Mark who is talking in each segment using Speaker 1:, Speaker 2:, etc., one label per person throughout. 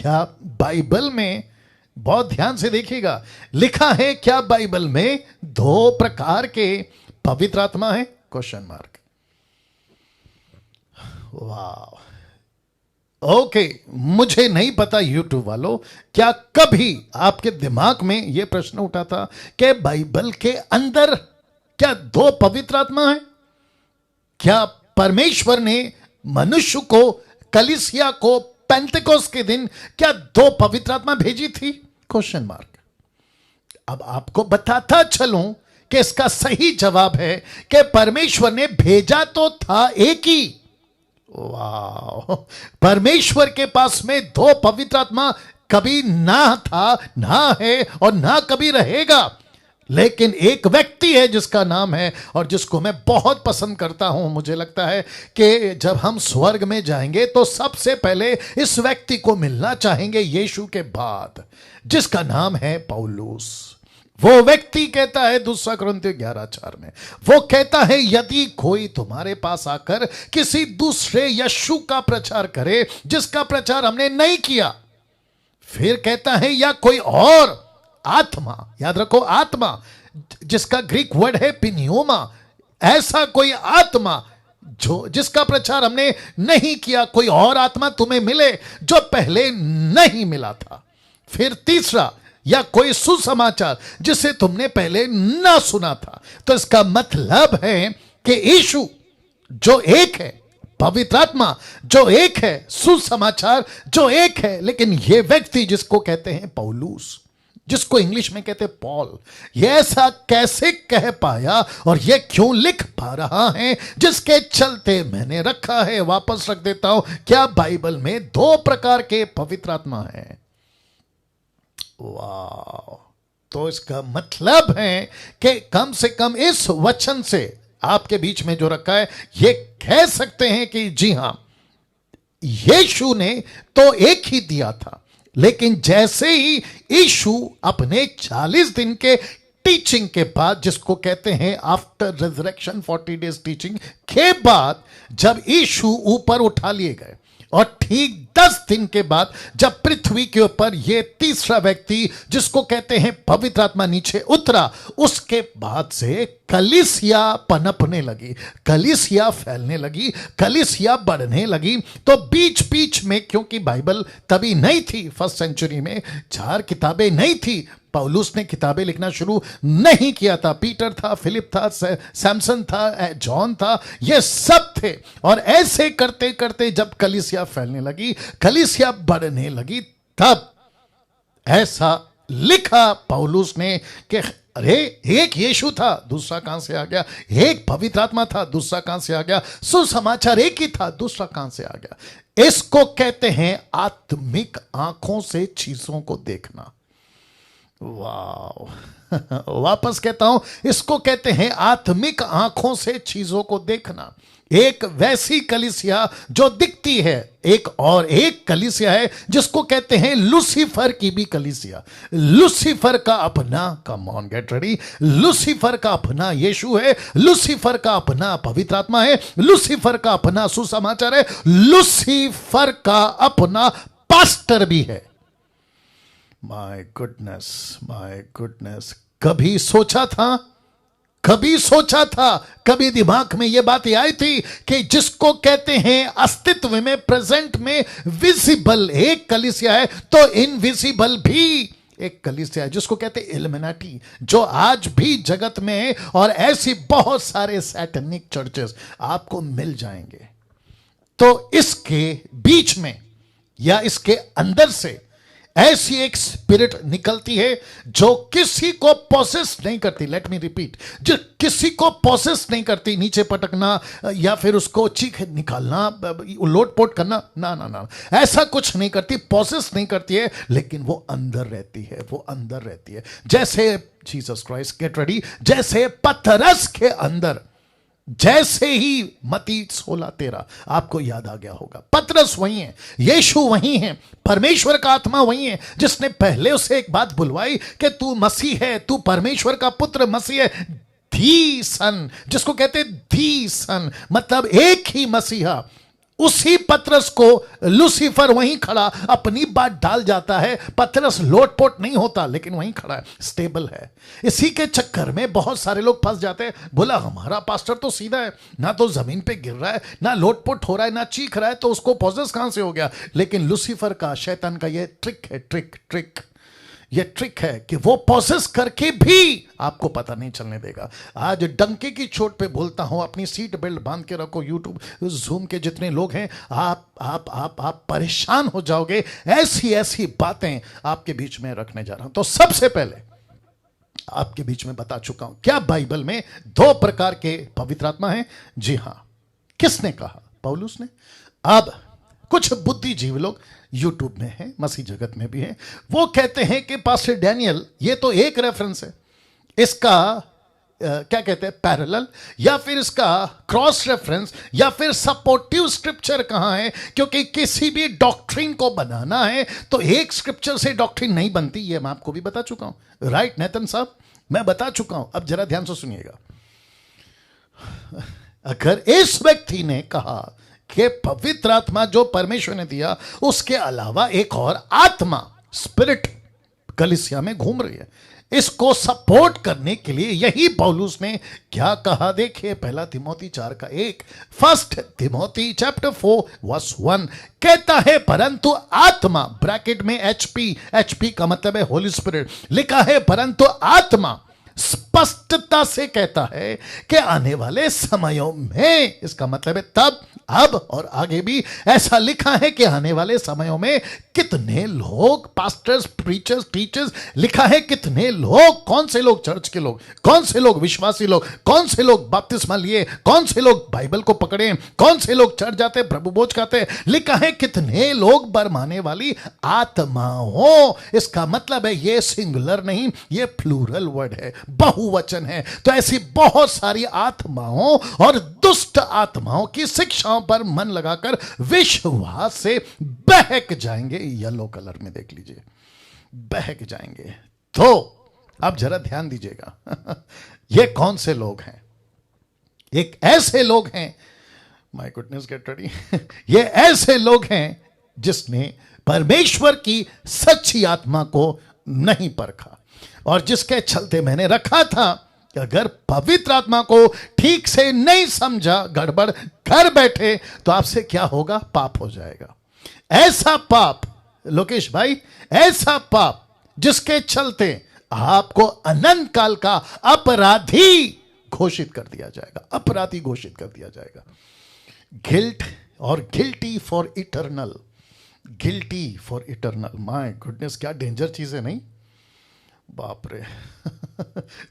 Speaker 1: क्या बाइबल में, बहुत ध्यान से देखिएगा, लिखा है क्या बाइबल में 2 प्रकार के पवित्र आत्मा है? Question mark. वाह, ओके, मुझे नहीं पता यूट्यूब वालों, क्या कभी आपके दिमाग में यह प्रश्न उठा था कि बाइबल के अंदर क्या 2 पवित्र आत्मा है? क्या परमेश्वर ने मनुष्य को, कलीसिया को पेंतेकोस्त के दिन क्या 2 पवित्र आत्मा भेजी थी? Question mark. अब आपको बताता चलूं कि इसका सही जवाब है कि परमेश्वर ने भेजा तो था एक ही। वाह, परमेश्वर के पास में 2 पवित्र आत्मा कभी ना था, ना है और ना कभी रहेगा, लेकिन एक व्यक्ति है जिसका नाम है, और जिसको मैं बहुत पसंद करता हूं। मुझे लगता है कि जब हम स्वर्ग में जाएंगे तो सबसे पहले इस व्यक्ति को मिलना चाहेंगे यीशु के बाद, जिसका नाम है पौलुस। वो व्यक्ति कहता है 2 कुरिन्थियों 11:4 में, वो कहता है यदि कोई तुम्हारे पास आकर किसी दूसरे यीशु का प्रचार करे जिसका प्रचार हमने नहीं किया, फिर कहता है या कोई और आत्मा, याद रखो आत्मा, जिसका ग्रीक वर्ड है पिनियोमा, ऐसा कोई आत्मा जो जिसका प्रचार हमने नहीं किया, कोई और आत्मा तुम्हें मिले जो पहले नहीं मिला था। फिर तीसरा, या कोई सुसमाचार जिसे तुमने पहले ना सुना था। तो इसका मतलब है कि यीशु जो एक है, पवित्र आत्मा जो एक है, सुसमाचार जो एक है, लेकिन यह व्यक्ति जिसको कहते हैं पौलुस, जिसको इंग्लिश में कहते हैं पॉल, ये ऐसा कैसे कह पाया और ये क्यों लिख पा रहा है, जिसके चलते मैंने रखा है, वापस रख देता हूं, क्या बाइबल में 2 प्रकार के पवित्र आत्मा है। वाह, तो इसका मतलब है कि कम से कम इस वचन से आपके बीच में जो रखा है, ये कह सकते हैं कि जी हां, यीशु ने तो एक ही दिया था, लेकिन जैसे ही यीशु अपने 40 दिन के टीचिंग के बाद, जिसको कहते हैं आफ्टर रिजरेक्शन 40 डेज टीचिंग के बाद, जब यीशु ऊपर उठा लिए गए, और ठीक 10 दिन के बाद जब पृथ्वी के ऊपर यह तीसरा व्यक्ति जिसको कहते हैं पवित्र आत्मा नीचे उतरा, उसके बाद से कलीसिया पनपने लगी, कलीसिया फैलने लगी, कलीसिया बढ़ने लगी। तो बीच बीच में, क्योंकि बाइबल तभी नहीं थी, 1st सेंचुरी में 4 किताबें नहीं थी, पौलुस ने किताबें लिखना शुरू नहीं किया था, पीटर था, फिलिप था, सैमसन था, जॉन था, ये सब थे। और ऐसे करते करते जब कलीसिया फैलने लगी, कलीसिया बढ़ने लगी, तब ऐसा लिखा पौलुस ने कि अरे एक यीशु था, दूसरा कहां से आ गया? एक पवित्र आत्मा था, दूसरा कहां से आ गया? सुसमाचार एक ही था, दूसरा कहां से आ गया? इसको कहते हैं आत्मिक आंखों से चीजों को देखना। वाह, वापस कहता हूं, इसको कहते हैं आत्मिक आंखों से चीजों को देखना। एक वैसी कलीसिया जो दिखती है, एक और एक कलीसिया है जिसको कहते हैं लूसीफर की भी कलीसिया। लूसीफर का अपना, come on get ready, Lucifer का अपना यीशु है, लूसीफर का अपना पवित्र आत्मा है, लूसीफर का अपना सुसमाचार है, लूसीफर का अपना पास्टर भी है। माय गुडनेस, माय गुडनेस, कभी सोचा था, कभी दिमाग में यह बात आई थी कि जिसको कहते हैं अस्तित्व में, प्रेजेंट में विजिबल एक कलीसिया है, तो इनविजिबल भी एक कलीसिया है जिसको कहते हैं इल्यूमिनाटी, जो आज भी जगत में है। और ऐसी बहुत सारे सैटेनिक चर्चेस आपको मिल जाएंगे। तो इसके बीच में या इसके अंदर से ऐसी एक स्पिरिट निकलती है जो किसी को पोसेस नहीं करती। लेट मी रिपीट, जो किसी को पोसेस नहीं करती, नीचे पटकना या फिर उसको चीख निकालना, लोटपोट करना, ना ना ना, ऐसा कुछ नहीं करती, पोसेस नहीं करती है, लेकिन वो अंदर रहती है, वो अंदर रहती है। जैसे जीसस क्राइस्ट, गेट रेडी, जैसे पतरस के अंदर, जैसे ही मत्ती 16:13 आपको याद आ गया होगा, पतरस वही है, यीशु वही है, परमेश्वर का आत्मा वही है जिसने पहले उसे एक बात बुलवाई कि तू मसीह है, तू परमेश्वर का पुत्र मसीह है, धी सन, जिसको कहते धी सन, मतलब एक ही मसीहा, उसी पतरस को लूसीफर वहीं खड़ा अपनी बात डाल जाता है। पतरस लोटपोट नहीं होता, लेकिन वहीं खड़ा है, स्टेबल है। इसी के चक्कर में बहुत सारे लोग फंस जाते हैं। बोला हमारा पास्टर तो सीधा है, ना तो जमीन पे गिर रहा है, ना लोटपोट हो रहा है, ना चीख रहा है, तो उसको पॉजेस कहां से हो गया। लेकिन लूसीफर का, शैतान का ये ट्रिक है, ये ट्रिक है कि वो पॉसेस करके भी आपको पता नहीं चलने देगा। आज डंके की चोट पे बोलता हूं, अपनी सीट बेल्ट बांध के रखो। यूट्यूब जूम के जितने लोग हैं, आप परेशान हो जाओगे। ऐसी बातें आपके बीच में रखने जा रहा हूं। तो सबसे पहले आपके बीच में बता चुका हूं, क्या बाइबल में 2 प्रकार के पवित्र आत्मा हैं? जी हां। किसने कहा? पौलुस ने। अब कुछ बुद्धिजीवी लोग यूट्यूब में हैं, मसीह जगत में भी हैं, वो कहते हैं कि पास्टर डैनियल ये तो एक रेफरेंस है, इसका क्या कहते हैं, पैरेलल, या फिर इसका क्रॉस रेफरेंस, या फिर सपोर्टिव स्क्रिप्चर कहां है? क्योंकि किसी भी डॉक्ट्रिन को बनाना है तो एक स्क्रिप्चर से डॉक्ट्रिन नहीं बनती। ये मैं आपको भी बता चुका हूं, राइट नेतन साहब? मैं बता चुका हूं। अब जरा ध्यान से सुनिएगा। अगर इस व्यक्ति ने कहा कि पवित्र आत्मा जो परमेश्वर ने दिया, उसके अलावा एक और आत्मा, स्पिरिट, कलीसिया में घूम रही है, इसको सपोर्ट करने के लिए यही पौलुस ने क्या कहा? देखिए, 1 तिमोथी 4:1, 1 तिमोथी चैप्टर 4 वर्स 1 कहता है, परंतु आत्मा, ब्रैकेट में एचपी का मतलब है होली स्पिरिट, लिखा है परंतु आत्मा स्पष्टता से कहता है कि आने वाले समयों में, इसका मतलब है तब, अब और आगे भी ऐसा लिखा है कि आने वाले समयों में कितने लोग, पास्टर्स, प्रीचर्स, टीचर्स, लिखा है कितने लोग, कौन से लोग चर्च के लोग, कौन से लोग विश्वासी लोग, कौन से लोग बपतिस्मा लिए, कौन से लोग बाइबल को पकड़े, कौन से लोग चर्च जाते, प्रभु भोज खाते, लिखा है कितने लोग बरमाने वाली आत्माओं। इसका मतलब है ये सिंगुलर नहीं, ये प्लूरल वर्ड है, बहुवचन है। तो ऐसी बहुत सारी आत्माओं और दुष्ट आत्माओं की शिक्षाओं पर मन लगाकर विश्वास से बहक जाएंगे। येलो कलर में देख लीजिए, बहक जाएंगे। तो अब जरा ध्यान दीजिएगा, ये कौन से लोग हैं? एक ऐसे लोग हैं, माय गुडनेस गेट रेडी, ये ऐसे लोग हैं जिसने परमेश्वर की सच्ची आत्मा को नहीं परखा, और जिसके चलते मैंने रखा था कि अगर पवित्र आत्मा को ठीक से नहीं समझा, गड़बड़ कर बैठे, तो आपसे क्या होगा? पाप हो जाएगा। ऐसा पाप, लोकेश भाई, ऐसा पाप जिसके चलते आपको अनंत काल का अपराधी घोषित कर दिया जाएगा, अपराधी घोषित कर दिया जाएगा। गिल्ट और guilty for eternal, guilty for eternal. My goodness, क्या डेंजर चीज है, नहीं? बाप रे।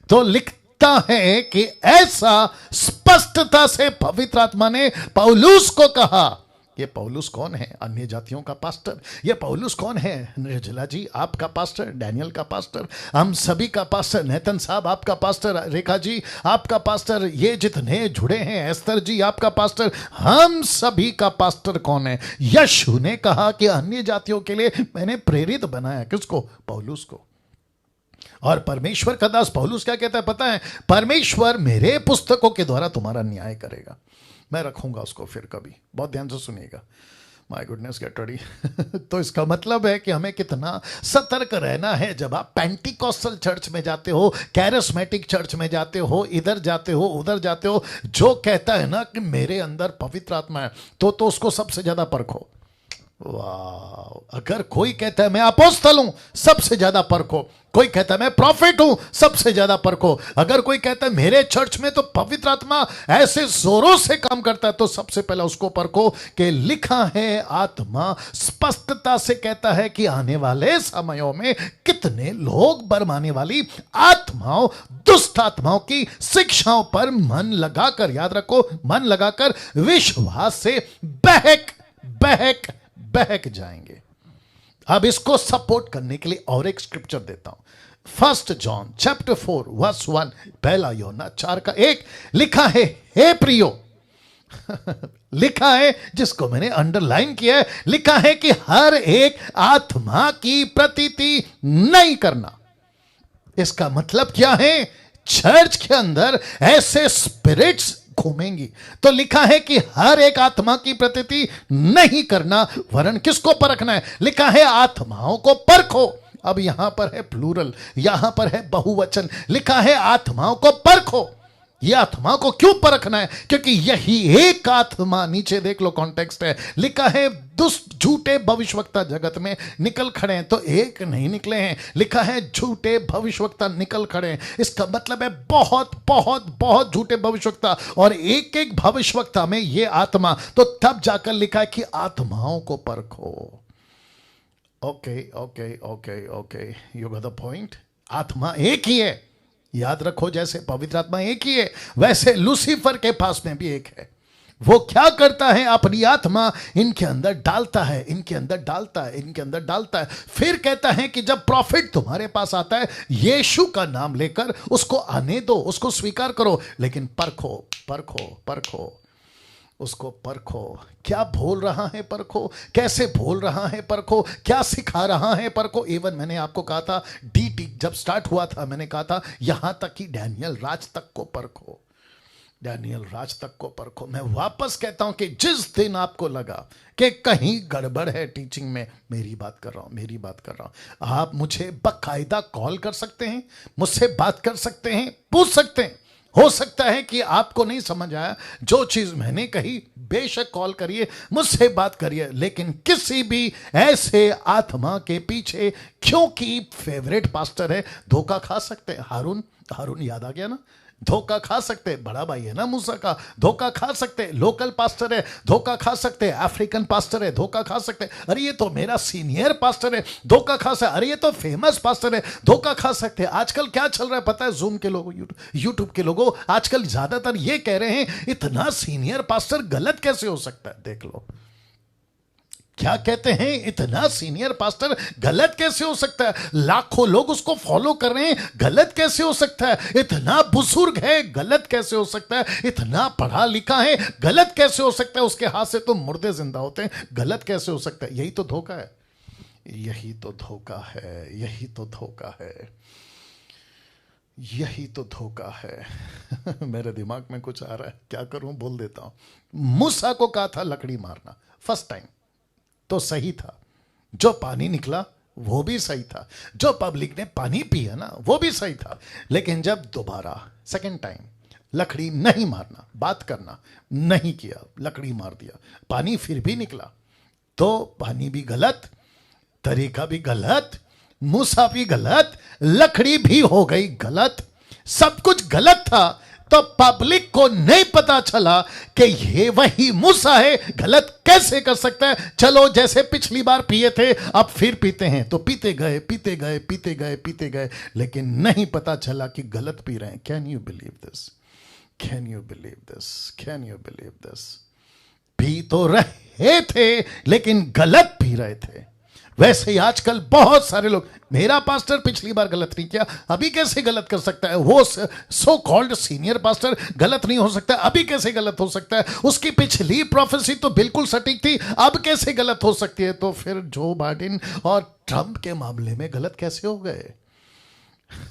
Speaker 1: तो लिखता है कि ऐसा स्पष्टता से पवित्र आत्मा ने पौलुस को कहा। ये पौलुस कौन है? अन्य जातियों का पास्टर। ये पौलुस कौन है? निर्जला जी आपका पास्टर, डैनियल का पास्टर, हम सभी का पास्टर, नेतन साहब आपका पास्टर, रेखा जी आपका पास्टर, ये जितने जुड़े हैं, एस्तर जी आपका पास्टर, हम सभी का पास्टर कौन है? यीशु ने कहा कि अन्य जातियों के लिए मैंने प्रेरित बनाया। किसको? पौलुस को। और परमेश्वर का दास पौलुस क्या कहता है पता है? परमेश्वर मेरे पुस्तकों के द्वारा तुम्हारा न्याय करेगा। मैं रखूंगा उसको फिर कभी, बहुत ध्यान से सुनिएगा। My goodness get ready. तो इसका मतलब है कि हमें कितना सतर्क रहना है जब आप पेंटिकॉस्टल चर्च में जाते हो, कैरिस्मेटिक चर्च में जाते हो, इधर जाते हो, उधर जाते हो। जो कहता है ना कि मेरे अंदर पवित्र आत्मा है, तो उसको सबसे ज्यादा परखो। वाह! अगर कोई कहता है मैं अपोस्तल हूं, सबसे ज्यादा परखो। कोई कहता है मैं प्रॉफिट हूं, सबसे ज्यादा परखो। अगर कोई कहता है मेरे चर्च में तो पवित्र आत्मा ऐसे जोरों से काम करता है, तो सबसे पहले उसको परखो कि लिखा है आत्मा स्पष्टता से कहता है कि आने वाले समयों में कितने लोग बरमाने वाली आत्माओं, दुष्ट आत्माओं की शिक्षाओं पर मन लगाकर, याद रखो, मन लगाकर विश्वास से बहक जाएंगे। अब इसको सपोर्ट करने के लिए और एक स्क्रिप्चर देता हूं। 1 जॉन चैप्टर 4 वर्स 1, पहला यूहन्ना 4:1 लिखा है, हे प्रियो, लिखा है, जिसको मैंने अंडरलाइन किया है, लिखा है कि हर एक आत्मा की प्रतीति नहीं करना। इसका मतलब क्या है? चर्च के अंदर ऐसे स्पिरिट्स घूमेंगी। तो लिखा है कि हर एक आत्मा की प्रतीति नहीं करना, वरन किसको परखना है? लिखा है आत्माओं को परखो। अब यहां पर है प्लूरल, यहां पर है बहुवचन, लिखा है आत्माओं को परखो। यह आत्मा को क्यों परखना है? क्योंकि यही एक आत्मा, नीचे देख लो कॉन्टेक्स्ट है, लिखा है दुष्ट झूठे भविष्यवक्ता जगत में निकल खड़े हैं। तो एक नहीं निकले हैं, लिखा है झूठे भविष्यवक्ता निकल खड़े हैं। इसका मतलब है बहुत बहुत बहुत झूठे भविष्यवक्ता, और एक एक भविष्यवक्ता में ये आत्मा। तो तब जाकर लिखा है कि आत्माओं को परखो। Okay okay okay okay, you got the point. आत्मा एक ही है, याद रखो। जैसे पवित्र आत्मा एक ही है, वैसे लूसीफर के पास में भी एक है। वो क्या करता है? अपनी आत्मा इनके अंदर डालता है, इनके अंदर डालता है, इनके अंदर डालता है। फिर कहता है कि जब प्रॉफिट तुम्हारे पास आता है, यीशु का नाम लेकर उसको आने दो, उसको स्वीकार करो, लेकिन परखो परखो परखो, उसको परखो। क्या बोल रहा है परखो, कैसे बोल रहा है परखो, क्या सिखा रहा है परखो। इवन मैंने आपको कहा था, डीटी जब स्टार्ट हुआ था, मैंने कहा था यहां तक कि डैनियल राज तक को परखो, डैनियल राज तक को परखो। मैं वापस कहता हूं कि जिस दिन आपको लगा कि कहीं गड़बड़ है टीचिंग में, मेरी बात कर रहा हूं, मेरी बात कर रहा हूं, आप मुझे बाकायदा कॉल कर सकते हैं, मुझसे बात कर सकते हैं, पूछ सकते हैं। हो सकता है कि आपको नहीं समझ आया जो चीज मैंने कही, बेशक कॉल करिए, मुझसे बात करिए, लेकिन किसी भी ऐसे आत्मा के पीछे, क्योंकि फेवरेट पास्टर है, धोखा खा सकते हैं। हारून याद आ गया ना? धोखा खा सकते हैं, बड़ा भाई है ना मूसा का, धोखा खा सकते हैं। लोकल पास्टर है, धोखा खा सकते हैं। अफ्रीकन पास्टर है, धोखा खा सकते हैं। अरे ये तो मेरा सीनियर पास्टर है, धोखा खा सकते। अरे ये तो फेमस पास्टर है, धोखा खा सकते हैं। आजकल क्या चल रहा है पता है? जूम के लोगों, यूट्यूब के लोगों आजकल ज्यादातर ये कह रहे हैं, इतना सीनियर पास्टर गलत कैसे हो सकता है? देख लो क्या कहते हैं, इतना सीनियर पास्टर गलत कैसे हो सकता है? लाखों लोग उसको फॉलो कर रहे हैं, गलत कैसे हो सकता है? इतना बुजुर्ग है, गलत कैसे हो सकता है? इतना पढ़ा लिखा है, गलत कैसे हो सकता है? उसके हाथ से तो मुर्दे जिंदा होते हैं, गलत कैसे हो सकता है? यही तो धोखा है, यही तो धोखा है, यही तो धोखा है, यही तो धोखा है। मेरे दिमाग में कुछ आ रहा है, क्या करूं, बोल देता हूं। मूसा को कहा था लकड़ी मारना, फर्स्ट टाइम तो सही था, जो पानी निकला वो भी सही था, जो पब्लिक ने पानी पिया ना वो भी सही था। लेकिन जब दोबारा सेकंड टाइम लकड़ी नहीं मारना, बात करना नहीं किया, लकड़ी मार दिया, पानी फिर भी निकला, तो पानी भी गलत, तरीका भी गलत, मूसा भी गलत, लकड़ी भी हो गई गलत, सब कुछ गलत था। तो पब्लिक को नहीं पता चला कि ये वही मूसा है, गलत कैसे कर सकता है? चलो जैसे पिछली बार पिए थे अब फिर पीते हैं, तो पीते गए पीते गए पीते गए पीते गए, लेकिन नहीं पता चला कि गलत पी रहे हैं। Can you believe this? Can you believe this? Can you believe this? P तो रहे थे लेकिन गलत पी रहे थे। वैसे ही आजकल बहुत सारे लोग, मेरा पास्टर पिछली बार गलत नहीं किया, अभी कैसे गलत कर सकता है? वो सो कॉल्ड सीनियर पास्टर गलत नहीं हो सकता, अभी कैसे गलत हो सकता है? उसकी पिछली प्रोफेसी तो बिल्कुल सटीक थी, अब कैसे गलत हो सकती है? तो फिर जो बाइडेन और ट्रंप के मामले में गलत कैसे हो गए?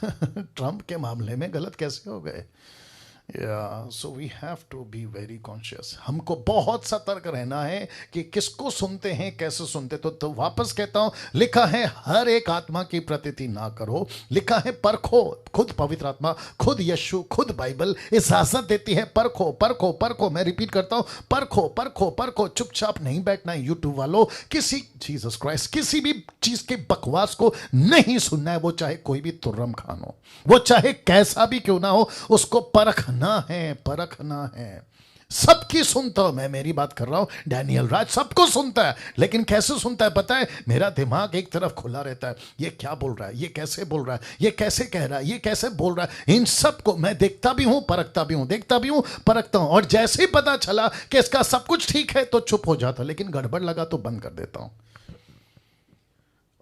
Speaker 1: ट्रंप के मामले में गलत कैसे हो गए? So we have to be very conscious. हमको बहुत सतर्क रहना है कि किसको सुनते हैं, कैसे सुनते। तो वापस कहता हूं, लिखा है हर एक आत्मा की प्रतीति ना करो, लिखा है परखो। खुद पवित्र आत्मा, खुद यीशु, खुद बाइबल इजाजत देती है, परखो परखो परखो। मैं रिपीट करता हूं, परखो परखो परखो। चुपचाप नहीं बैठना है यूट्यूब वालों, किसी जीसस क्राइस्ट किसी भी चीज के बकवास को नहीं सुनना है। वो चाहे कोई भी तुर्रम खान हो, वो चाहे कैसा भी क्यों ना हो, उसको परखना है, परखना है। सबकी सुनता हूं मैं, मेरी बात कर रहा हूं, डैनियल राज सबको सुनता है, लेकिन कैसे सुनता है पता है? मेरा दिमाग एक तरफ खुला रहता है, ये क्या बोल रहा है, ये कैसे बोल रहा है, ये कैसे कह रहा है, ये कैसे बोल रहा है, इन सबको मैं देखता भी हूं, परखता भी हूं, देखता भी हूं, परखता हूं। और जैसे ही पता चला कि इसका सब कुछ ठीक है तो चुप हो जाता, लेकिन गड़बड़ लगा तो बंद कर देता हूं।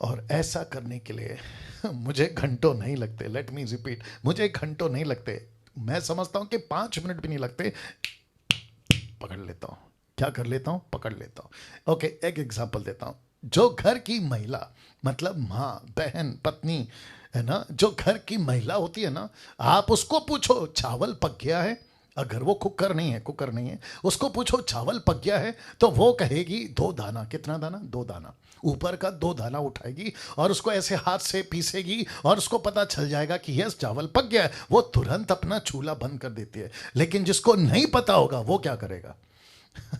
Speaker 1: और ऐसा करने के लिए मुझे घंटों नहीं लगते। लेट मी रिपीट, मुझे घंटों नहीं लगते। मैं समझता हूं कि 5 मिनट भी नहीं लगते, पकड़ लेता हूं। क्या कर लेता हूं? पकड़ लेता हूं। ओके, एक एग्जांपल देता हूं। जो घर की महिला, मतलब मां, बहन, पत्नी है ना, जो घर की महिला होती है ना, आप उसको पूछो चावल पक गया है, अगर वो कुकर नहीं है, उसको पूछो चावल पक गया है, तो वो कहेगी 2 दाना। कितना दाना? 2 दाना। ऊपर का 2 दाना उठाएगी और उसको ऐसे हाथ से पीसेगी और उसको पता चल जाएगा कि यस चावल पक गया है। वो तुरंत अपना चूल्हा बंद कर देती है। लेकिन जिसको नहीं पता होगा वो क्या करेगा?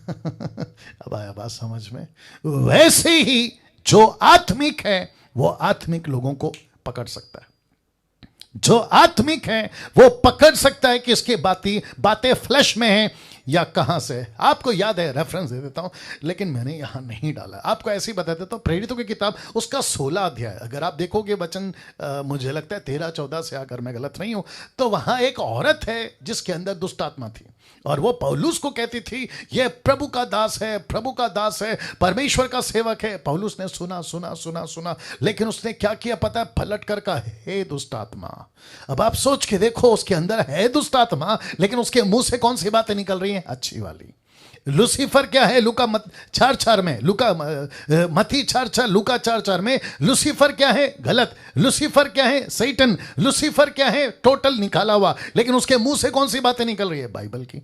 Speaker 1: अब आया बात समझ में? वैसे ही जो आत्मिक है वो आत्मिक लोगों को पकड़ सकता है। जो आत्मिक है वो पकड़ सकता है कि इसकी बातें फ्लैश में हैं या कहां से। आपको याद है, रेफरेंस दे देता हूं, लेकिन मैंने यहां नहीं डाला, आपको ऐसे ही बता देता हूं। प्रेरितों की किताब उसका 16 अध्याय, अगर आप देखोगे वचन मुझे लगता है 13-14 से, अगर मैं गलत नहीं हूं, तो वहां एक औरत है जिसके अंदर दुष्ट आत्मा थी और वो पौलुस को कहती थी ये प्रभु का दास है, प्रभु का दास है, परमेश्वर का सेवक है। पौलुस ने सुना सुना सुना सुना, लेकिन उसने क्या किया पता है? पलट कर कहा, हे दुष्ट आत्मा। अब आप सोच के देखो, उसके अंदर है दुष्ट आत्मा, लेकिन उसके मुंह से कौन सी बातें निकल रही हैं? अच्छी वाली। लूसीफर क्या है? लुका 4:4 में, लुका मत्ती 4:4, लुका 4:4 में लूसीफर क्या है? गलत। लूसीफर क्या है? सैटन। लूसीफर क्या है? टोटल निकाला हुआ। लेकिन उसके मुंह से कौन सी बातें निकल रही है? बाइबल की।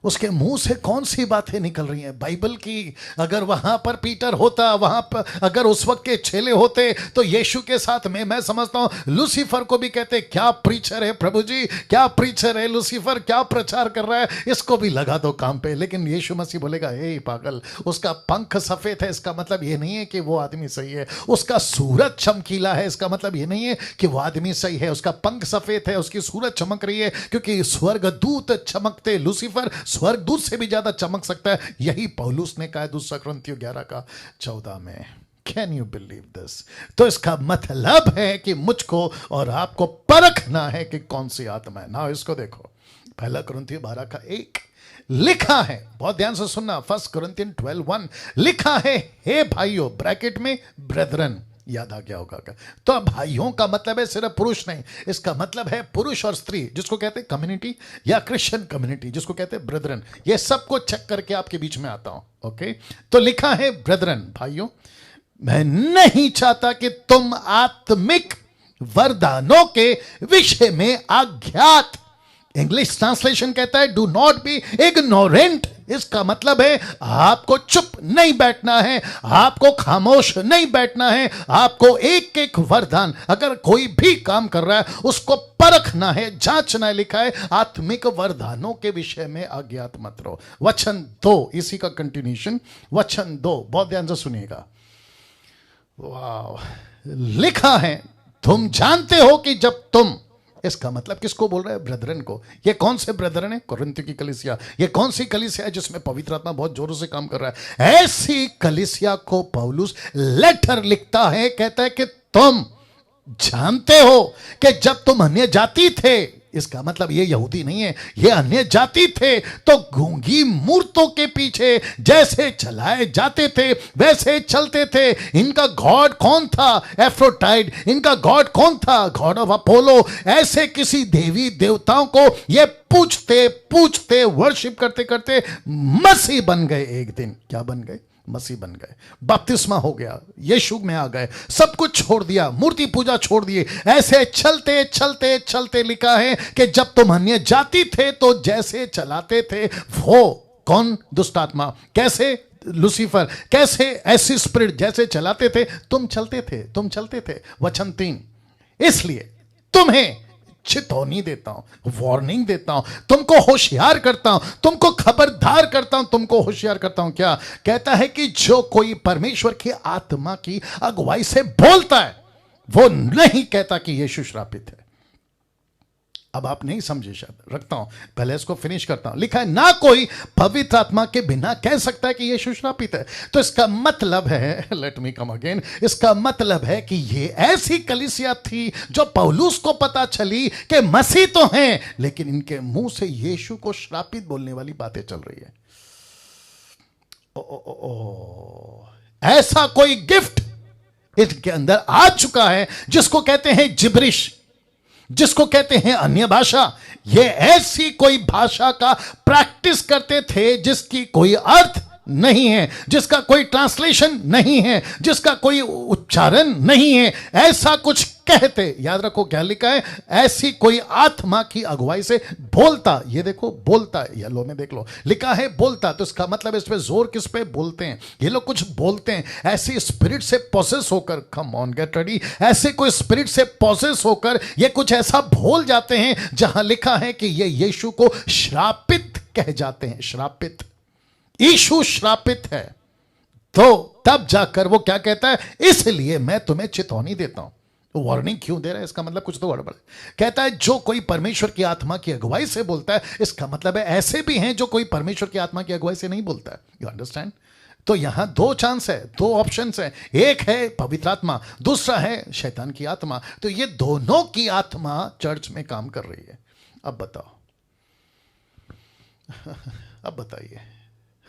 Speaker 1: उसके मुंह से कौन सी बातें निकल रही हैं? बाइबल की। अगर वहां पर पीटर होता, वहां पर अगर उस वक्त के चेले होते, तो यीशु के साथ में मैं समझता हूं लूसीफर को भी कहते, क्या प्रीचर है प्रभु जी, क्या प्रीचर है लूसीफर, क्या प्रचार कर रहा है, इसको भी लगा दो काम पे। लेकिन यीशु मसीह बोलेगा, हे पागल, उसका पंख सफेद है, इसका मतलब ये नहीं है कि वो आदमी सही है। उसका सूरज चमकीला है, इसका मतलब ये नहीं है कि वो आदमी सही है। उसका पंख सफेद है, उसकी सूरज चमक रही है, क्योंकि स्वर्गदूत चमकते, लूसीफर स्वर्गदूत से भी ज्यादा चमक सकता है। यही पौलुस ने कहा दूसरा कुरिन्थियों 11:14 में। Can you believe this? तो इसका मतलब है कि मुझको और आपको परखना है कि कौन सी आत्मा है ना। इसको देखो, 1 कुरिन्थियों 12:1 लिखा है, बहुत ध्यान से सुनना, 1 कुरिन्थियन 12:1 लिखा है, हे भाइयों, ब्रैकेट में ब्रेदरन, याद आ गया होगा क्या? तो भाइयों का मतलब है सिर्फ पुरुष नहीं, इसका मतलब है पुरुष और स्त्री, जिसको कहते हैं कम्युनिटी, या क्रिश्चियन कम्युनिटी जिसको कहते हैं ब्रदरन। ये सबको चेक करके आपके बीच में आता हूं। ओके, तो लिखा है ब्रदरन, भाइयों, मैं नहीं चाहता कि तुम आत्मिक वरदानों के विषय में अज्ञात, इंग्लिश ट्रांसलेशन कहता है डू नॉट बी इग्नोरेंट। इसका मतलब है आपको चुप नहीं बैठना है, आपको खामोश नहीं बैठना है, आपको एक एक वरदान, अगर कोई भी काम कर रहा है उसको परखना है, जांचना है। लिखा है आत्मिक वरदानों के विषय में अज्ञात मत रहो। वचन 2, इसी का कंटिन्यूशन, वचन 2, बहुत ध्यान से सुनिएगा। वाह, लिखा है तुम जानते हो कि जब तुम, इसका मतलब किसको बोल रहा है? ब्रदरन को। ये कौन से ब्रदरन है? कुरिन्थियों की कलीसिया। ये कौन सी कलीसिया है जिसमें पवित्र आत्मा बहुत जोरों से काम कर रहा है? ऐसी कलीसिया को पौलुस लेटर लिखता है, कहता है कि तुम जानते हो कि जब तुम अन्य जाति थे, इसका मतलब ये यहूदी नहीं है, ये अन्य जाति थे, तो गूंगी मूर्तों के पीछे जैसे चलाए जाते थे वैसे चलते थे। इनका गॉड कौन था? एफ्रोडाइट। इनका गॉड कौन था? God of Apollo. ऐसे किसी देवी देवताओं को ये पूछते पूछते, वर्शिप करते करते मसीह बन गए। एक दिन क्या बन गए? मसीह बन गए। बपतिस्मा हो गया, यीशु में आ गए, सब कुछ छोड़ दिया, मूर्ति पूजा छोड़ दिए। ऐसे चलते चलते चलते लिखा है कि जब तुम अन्य जाति थे तो जैसे चलाते थे, वो कौन? दुष्ट आत्मा। कैसे? लूसीफर। कैसे? ऐसी स्पिरिट जैसे चलाते थे, तुम चलते थे, तुम चलते थे। वचन 3, इसलिए तुम्हें चेतावनी देता हूं, वार्निंग देता हूं, तुमको होशियार करता हूं, तुमको खबरदार करता हूं, तुमको होशियार करता हूं। क्या कहता है? कि जो कोई परमेश्वर की आत्मा की अगुवाई से बोलता है, वो नहीं कहता कि यीशु श्रापित है। अब आप नहीं समझे शायद, रखता हूं, पहले इसको फिनिश करता हूं। लिखा है ना कोई पवित्र आत्मा के बिना कह सकता है कि यीशु श्रापित है। तो इसका मतलब है, लेट मी कम अगेन, इसका मतलब है कि ये ऐसी कलीसिया थी जो पौलुस को पता चली कि मसीह तो हैं, लेकिन इनके मुंह से यीशु को श्रापित बोलने वाली बातें चल रही है। ऐसा कोई गिफ्ट इनके अंदर आ चुका है जिसको कहते हैं जिब्रिश, जिसको कहते हैं अन्य भाषा। ये ऐसी कोई भाषा का प्रैक्टिस करते थे जिसकी कोई अर्थ नहीं है, जिसका कोई ट्रांसलेशन नहीं है, जिसका कोई उच्चारण नहीं है, ऐसा कुछ कहते, याद रखो क्या लिखा है, ऐसी कोई आत्मा की अगुवाई से बोलता, ये देखो बोलता है, येलो में देख लो लिखा है बोलता, तो इसका मतलब इस पे जोर किस पे, बोलते हैं, ये लोग कुछ बोलते हैं, ऐसी स्पिरिट से पोसेस होकर, कम ऑन गेट रेडी, ऐसे कोई स्पिरिट से पोसेस होकर ये कुछ ऐसा बोल जाते हैं जहां लिखा है कि ये यीशु को श्रापित कह जाते हैं, श्रापित, यीशु श्रापित है। तो तब जाकर वो क्या कहता है, इसलिए मैं तुम्हें चेतावनी देता हूं। तो वार्निंग क्यों दे रहा है, इसका मतलब कुछ तो गड़बड़ है। कहता है जो कोई परमेश्वर की आत्मा की अगुवाई से बोलता है, इसका मतलब है ऐसे भी हैं जो कोई परमेश्वर की आत्मा की अगुवाई से नहीं बोलता है। You understand? तो यहां दो चांस है, दो ऑप्शंस है, एक है पवित्र आत्मा, दूसरा है शैतान की आत्मा। तो ये दोनों की आत्मा चर्च में काम कर रही है। अब बताओ, अब बताइए,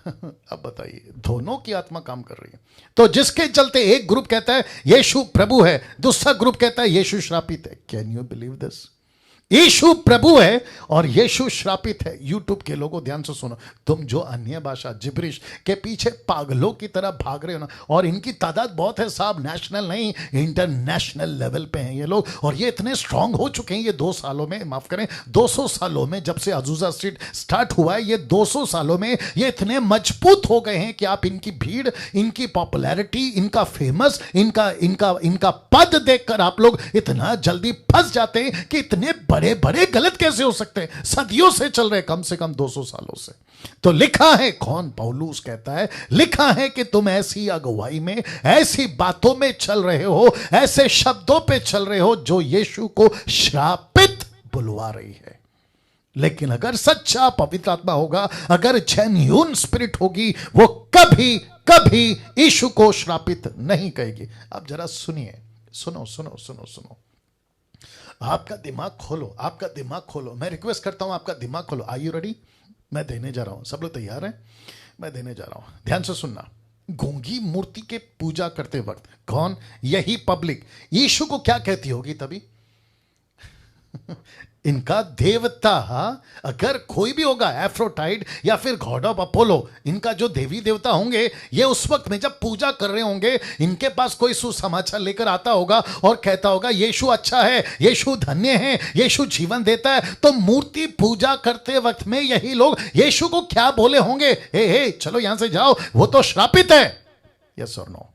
Speaker 1: अब बताइए, दोनों की आत्मा काम कर रही है। तो जिसके चलते एक ग्रुप कहता है यीशु प्रभु है, दूसरा ग्रुप कहता है यीशु श्रापित है। Can you believe this? यीशु प्रभु है और यीशु श्रापित है। यूट्यूब के लोगों ध्यान से सुनो, तुम जो अन्य भाषा जिब्रिश के पीछे पागलों की तरह भाग रहे हो ना, और इनकी तादाद बहुत है साहब, नेशनल नहीं इंटरनेशनल लेवल पे हैं ये लोग, और ये इतने स्ट्रांग हो चुके हैं ये 2 सालों में, माफ करें 200 सालों में, जब से अजूजा स्ट्रीट स्टार्ट हुआ है, ये 200 सालों में ये इतने मजबूत हो गए हैं कि आप इनकी भीड़, इनकी पॉपुलैरिटी, इनका फेमस, इनका पद देखकर आप लोग इतना जल्दी फंस जाते हैं कि इतने बड़े बड़े गलत कैसे हो सकते हैं, सदियों से चल रहे, कम से कम 200 सालों से। तो लिखा है, कौन, पौलुस कहता है, लिखा है कि तुम ऐसी अगुवाई में, ऐसी बातों में चल रहे हो, ऐसे शब्दों पे चल रहे हो जो यीशु को श्रापित बुलवा रही है। लेकिन अगर सच्चा पवित्र आत्मा होगा, अगर जेन्युइन स्पिरिट होगी, वो कभी कभी यीशु को श्रापित नहीं कहेगी। अब जरा सुनिए, सुनो सुनो सुनो सुनो, आपका दिमाग खोलो, आपका दिमाग खोलो, मैं रिक्वेस्ट करता हूं आपका दिमाग खोलो। Are you ready? मैं देने जा रहा हूं, सब लोग तैयार हैं? मैं देने जा रहा हूं, ध्यान से सुनना। गूंगी मूर्ति के पूजा करते वक्त कौन, यही पब्लिक यीशु को क्या कहती होगी तभी? इनका देवता, अगर कोई भी होगा, एफ्रोटाइट या फिर गॉड ऑफ अपोलो, इनका जो देवी देवता होंगे, ये उस वक्त में जब पूजा कर रहे होंगे, इनके पास कोई सुसमाचार लेकर आता होगा और कहता होगा यीशु अच्छा है, यीशु धन्य है, यीशु जीवन देता है। तो मूर्ति पूजा करते वक्त में यही लोग यीशु को क्या बोले होंगे? हे चलो यहां से जाओ, वो तो श्रापित है। यस और नो?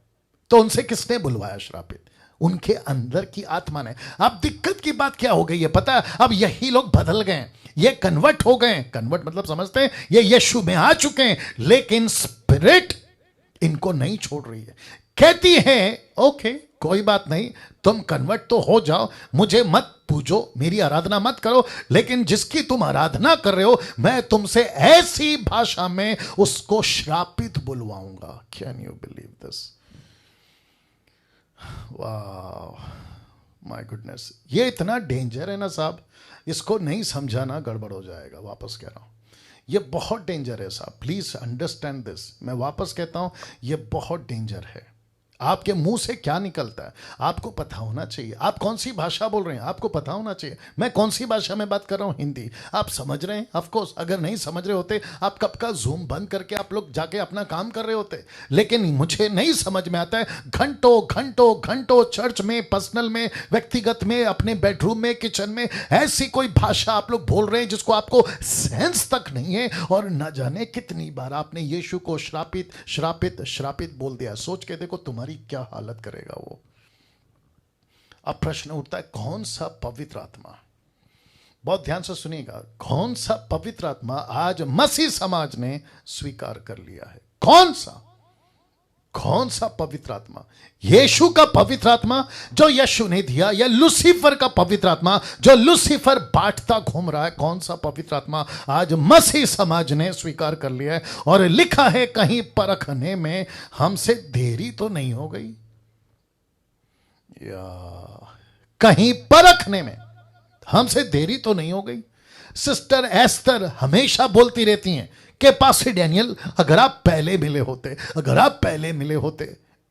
Speaker 1: तो उनसे किसने बुलवाया श्रापित? उनके अंदर की आत्मा ने। अब दिक्कत की बात क्या हो गई है पता है? अब यही लोग बदल गए, ये कन्वर्ट हो गए। कन्वर्ट मतलब समझते हैं, ये यीशु में आ चुके हैं, लेकिन स्पिरिट इनको नहीं छोड़ रही है। कहती है ओके कोई बात नहीं, तुम कन्वर्ट तो हो जाओ, मुझे मत पूजो, मेरी आराधना मत करो, लेकिन जिसकी तुम आराधना कर रहे हो, मैं तुमसे ऐसी भाषा में उसको श्रापित बुलवाऊंगा। Can you believe this? वाह, माय गुडनेस, ये इतना डेंजर है ना साहब, इसको नहीं समझाना गड़बड़ हो जाएगा। वापस कह रहा हूं, ये बहुत डेंजर है साहब, प्लीज अंडरस्टैंड दिस। मैं वापस कहता हूं, ये बहुत डेंजर है। आपके मुंह से क्या निकलता है आपको पता होना चाहिए। आप कौन सी भाषा बोल रहे हैं आपको पता होना चाहिए। मैं कौन सी भाषा में बात कर रहा हूं? हिंदी। आप समझ रहे हैं? ऑफ कोर्स, अगर नहीं समझ रहे होते आप कब का जूम बंद करके आप लोग जाके अपना काम कर रहे होते। लेकिन मुझे नहीं समझ में आता है, घंटों घंटों घंटों चर्च में, पर्सनल में, व्यक्तिगत में, अपने बेडरूम में, किचन में, ऐसी कोई भाषा आप लोग बोल रहे हैं जिसको आपको सेंस तक नहीं है, और न जाने कितनी बार आपने यीशु को श्रापित श्रापित श्रापित बोल दिया। सोच के देखो तुम्हारी क्या हालत करेगा वो। अब प्रश्न उठता है, कौन सा पवित्र आत्मा? बहुत ध्यान से सुनिएगा, कौन सा पवित्र आत्मा आज मसीह समाज ने स्वीकार कर लिया है? कौन सा पवित्र आत्मा? यीशु का पवित्र आत्मा जो यीशु ने दिया, या लूसीफर का पवित्र आत्मा जो लूसीफर बांटता घूम रहा है? कौन सा पवित्र आत्मा आज मसीह समाज ने स्वीकार कर लिया है? और लिखा है कहीं परखने में हमसे देरी तो नहीं हो गई, या कहीं परखने में हमसे देरी तो नहीं हो गई। सिस्टर एस्तर हमेशा बोलती रहती हैं कि पास्टर डैनियल, अगर आप पहले मिले होते, अगर आप पहले मिले होते।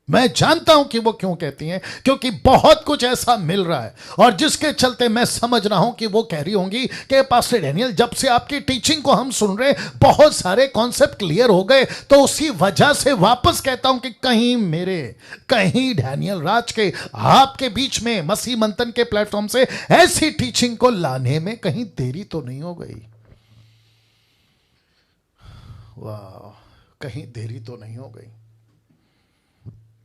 Speaker 1: मैं जानता हूं कि वो क्यों कहती हैं, क्योंकि बहुत कुछ ऐसा मिल रहा है और जिसके चलते मैं समझ रहा हूं कि वो कह रही होंगी कि पास्टर डैनियल, जब से आपकी टीचिंग को हम सुन रहे हैं बहुत सारे कॉन्सेप्ट क्लियर हो गए, तो उसी वजह से वापस कहता हूं कि कहीं डैनियल राज के आपके बीच में मसीह मंथन के प्लेटफॉर्म से ऐसी टीचिंग को लाने में कहीं देरी तो नहीं हो गई। वाह, कहीं देरी तो नहीं हो गई,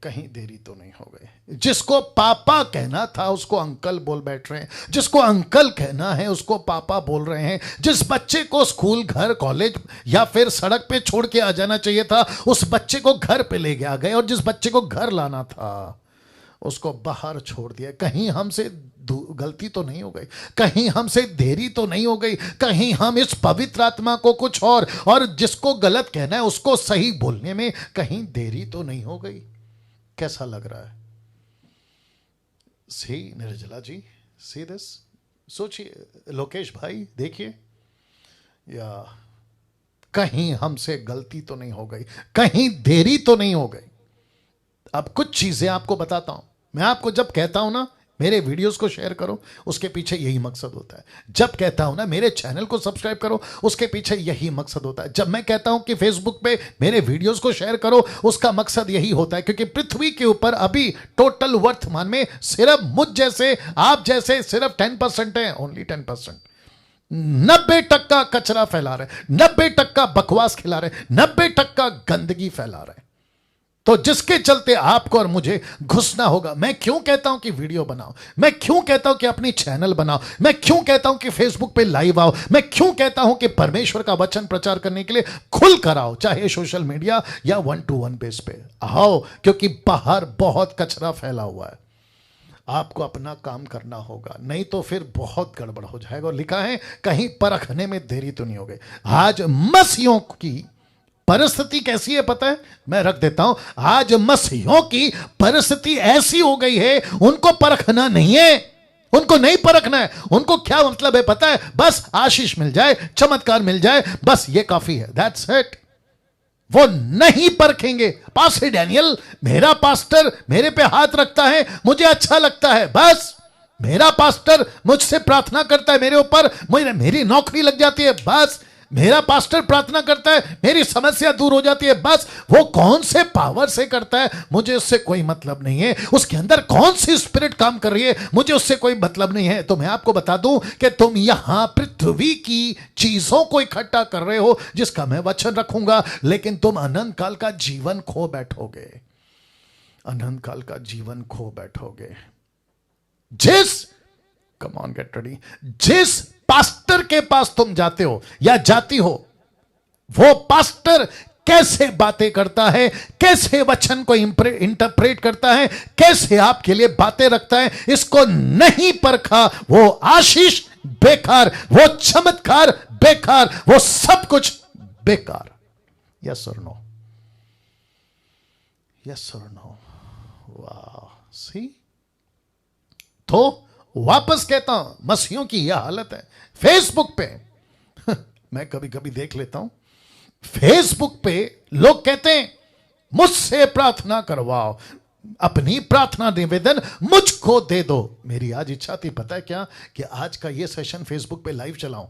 Speaker 1: कहीं देरी तो नहीं हो गई। जिसको पापा कहना था उसको अंकल बोल बैठ रहे हैं, जिसको अंकल कहना है उसको पापा बोल रहे हैं। जिस बच्चे को स्कूल, घर, कॉलेज या फिर सड़क पे छोड़ के आ जाना चाहिए था, उस बच्चे को घर पे ले आ गए, और जिस बच्चे को घर लाना था उसको बाहर छोड़ दिया। कहीं हमसे गलती तो नहीं हो गई, कहीं हमसे देरी तो नहीं हो गई, कहीं हम इस पवित्र आत्मा को कुछ और जिसको गलत कहना है उसको सही बोलने में कहीं देरी तो नहीं हो गई। कैसा लग रहा है? सी निर्जला जी, सी दिस, सोचिए। लोकेश भाई देखिए, या कहीं हमसे गलती तो नहीं हो गई, कहीं देरी तो नहीं हो गई। अब कुछ चीजें आपको बताता हूं। मैं आपको जब कहता हूं ना मेरे वीडियोस को शेयर करो, उसके पीछे यही मकसद होता है। जब कहता हूं ना मेरे चैनल को सब्सक्राइब करो, उसके पीछे यही मकसद होता है। जब मैं कहता हूं कि फेसबुक पे मेरे वीडियोस को शेयर करो, उसका मकसद यही होता है, क्योंकि पृथ्वी के ऊपर अभी टोटल वर्तमान में सिर्फ मुझ जैसे, आप जैसे सिर्फ 10% है, ओनली 10%। 90% कचरा फैला रहे, 90% बकवास खिला रहे, 90% गंदगी फैला रहे। तो जिसके चलते आपको और मुझे घुसना होगा। मैं क्यों कहता हूं कि वीडियो बनाओ, मैं क्यों कहता हूं कि अपनी चैनल बनाओ, मैं क्यों कहता हूं कि फेसबुक पे लाइव आओ, मैं क्यों कहता हूं कि परमेश्वर का वचन प्रचार करने के लिए खुल कर आओ, चाहे सोशल मीडिया या 1-to-1 बेस पे आओ, क्योंकि बाहर बहुत कचरा फैला हुआ है। आपको अपना काम करना होगा, नहीं तो फिर बहुत गड़बड़ हो जाएगा। और लिखा है कहीं परखने में देरी तो नहीं हो गई। आज मसीहों की परिस्थिति कैसी है पता है? मैं रख देता हूं। आज मसीहों की परिस्थिति ऐसी हो गई है, उनको परखना नहीं है, उनको नहीं परखना है। उनको क्या मतलब है पता है? बस आशीष मिल जाए, चमत्कार मिल जाए, बस ये काफी है, दैट्स इट। वो नहीं परखेंगे। पास्टर डैनियल, मेरा पास्टर मेरे पे हाथ रखता है, मुझे अच्छा लगता है, बस। मेरा पास्टर मुझसे प्रार्थना करता है मेरे ऊपर, मेरी नौकरी लग जाती है, बस। मेरा पास्टर प्रार्थना करता है, मेरी समस्या दूर हो जाती है, बस। वो कौन से पावर से करता है मुझे उससे कोई मतलब नहीं है, उसके अंदर कौन सी स्पिरिट काम कर रही है मुझे उससे कोई मतलब नहीं है। तो मैं आपको बता दूं कि तुम यहां पृथ्वी की चीजों को इकट्ठा कर रहे हो, जिसका मैं वचन रखूंगा, लेकिन तुम अनंत काल का जीवन खो बैठोगे, अनंत काल का जीवन खो बैठोगे। कम ऑन गेट रेडी, जिस पास्टर के पास तुम जाते हो या जाती हो, वो पास्टर कैसे बातें करता है, कैसे वचन को इंटरप्रेट करता है, कैसे आपके लिए बातें रखता है, इसको नहीं परखा, वो आशीष बेकार, वो चमत्कार बेकार, वो सब कुछ बेकार। यस और नो, यस और नो। वाह, सी। तो वापस कहता हूं, मसीहों की यह हालत है। फेसबुक पे मैं कभी कभी देख लेता हूं, फेसबुक पे लोग कहते हैं मुझसे प्रार्थना करवाओ, अपनी प्रार्थना निवेदन मुझको दे दो। मेरी आज इच्छा थी पता है क्या, कि आज का ये सेशन फेसबुक पे लाइव चलाऊं,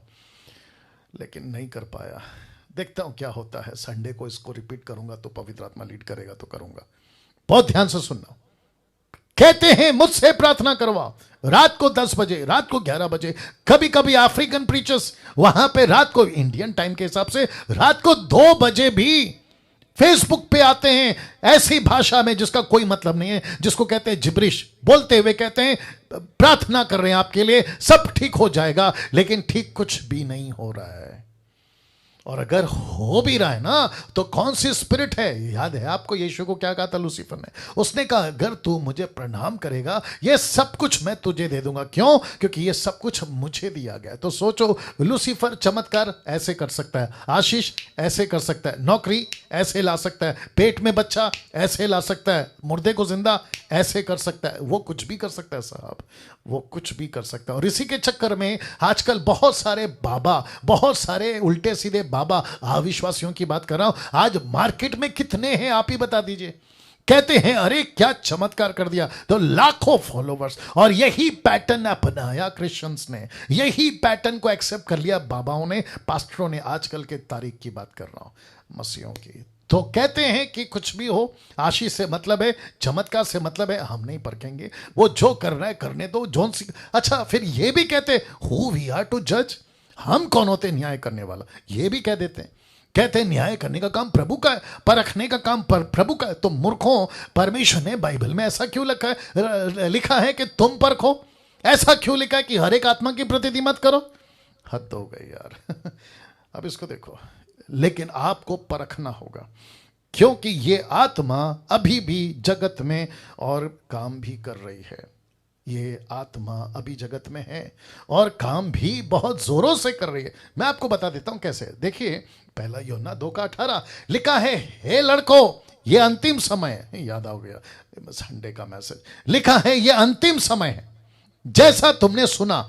Speaker 1: लेकिन नहीं कर पाया। देखता हूं क्या होता है। संडे को इसको रिपीट करूंगा तो पवित्र आत्मा लीड करेगा तो करूंगा। बहुत ध्यान से सुनना। कहते हैं मुझसे प्रार्थना करवाओ, रात को 10 बजे, रात को 11 बजे, कभी कभी अफ्रीकन प्रीचर्स वहां पे रात को, इंडियन टाइम के हिसाब से रात को 2 बजे भी फेसबुक पे आते हैं, ऐसी भाषा में जिसका कोई मतलब नहीं है, जिसको कहते हैं जिब्रिश, बोलते हुए कहते हैं प्रार्थना कर रहे हैं आपके लिए, सब ठीक हो जाएगा, लेकिन ठीक कुछ भी नहीं हो रहा है। और अगर हो भी रहा है ना, तो कौन सी स्पिरिट है? याद है आपको यीशु को क्या कहा था लूसीफर ने? उसने कहा अगर तू मुझे प्रणाम करेगा, ये सब कुछ मैं तुझे दे दूंगा। क्यों? क्योंकि ये सब कुछ मुझे दिया गया है। तो सोचो, लूसीफर चमत्कार ऐसे कर सकता है, आशीष ऐसे कर सकता है, नौकरी ऐसे ला सकता है, पेट में बच्चा ऐसे ला सकता है, मुर्दे को जिंदा ऐसे कर सकता है। वो कुछ भी कर सकता है साहब, वो कुछ भी कर सकता है। और इसी के चक्कर में आजकल बहुत सारे बाबा, बहुत सारे उल्टे सीधे बाबा, अविश्वासियों की बात कर रहा हूं, आज मार्केट में कितने हैं आप ही बता दीजिए। कहते हैं अरे क्या चमत्कार कर दिया, तो लाखों फॉलोवर्स, और यही पैटर्न अपनाया क्रिश्चियंस ने, यही पैटर्न को एक्सेप्ट कर लिया बाबाओं ने, पास्टरों ने। आजकल के तारीख की बात कर रहा हूं, मसीहों की। तो कहते हैं कि कुछ भी हो, आशीष से मतलब है, चमत्कार से मतलब है, हम नहीं परखेंगे, वो जो कर रहा है करने दो। जोन सी अच्छा, फिर ये भी कहते हु वी आर टू जज, हम कौन होते न्याय करने वाला, ये भी कह देते हैं। कहते हैं न्याय करने का काम प्रभु का है, परखने का काम प्रभु का है। तो मूर्खों, परमेश्वर ने बाइबल में ऐसा क्यों लिखा है कि तुम परखो? ऐसा क्यों लिखा है कि हर एक आत्मा की प्रतिनिधि मत करो? हद हो गई यार। अब इसको देखो, लेकिन आपको परखना होगा, क्योंकि ये आत्मा अभी भी जगत में और काम भी कर रही है। ये आत्मा अभी जगत में है और काम भी बहुत जोरों से कर रही है। मैं आपको बता देता हूं कैसे। देखिए, पहला यूहन्ना 2:18 लिखा है, हे लड़कों ये अंतिम समय है। याद आ गया संडे का मैसेज, लिखा है ये अंतिम समय है, जैसा तुमने सुना।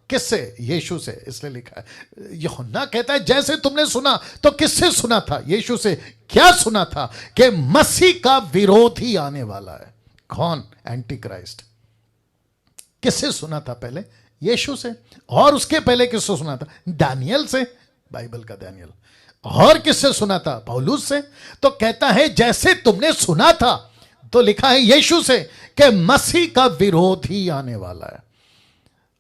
Speaker 1: किससे? यीशु से, इसलिए लिखा है। यूहन्ना कहता है जैसे तुमने सुना, तो किससे सुना था? यीशु से। क्या सुना था? कि मसीह का विरोधी आने वाला है। कौन? Anti Christ. किससे सुना था? पहले यीशु से। और उसके पहले किससे सुना था? दानियल से, बाइबल का दानियल। और किससे सुना था? पौलुस से। तो कहता है जैसे तुमने सुना था, तो लिखा है यीशु से कि मसीह का विरोधी आने वाला है।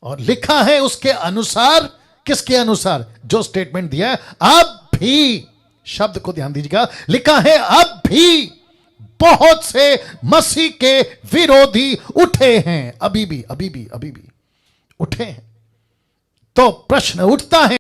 Speaker 1: और लिखा है उसके अनुसार। किसके अनुसार? जो स्टेटमेंट दिया है, अब भी, शब्द को ध्यान दीजिएगा, लिखा है अब भी बहुत से मसीह के विरोधी उठे हैं। अभी भी उठे हैं। तो प्रश्न उठता है,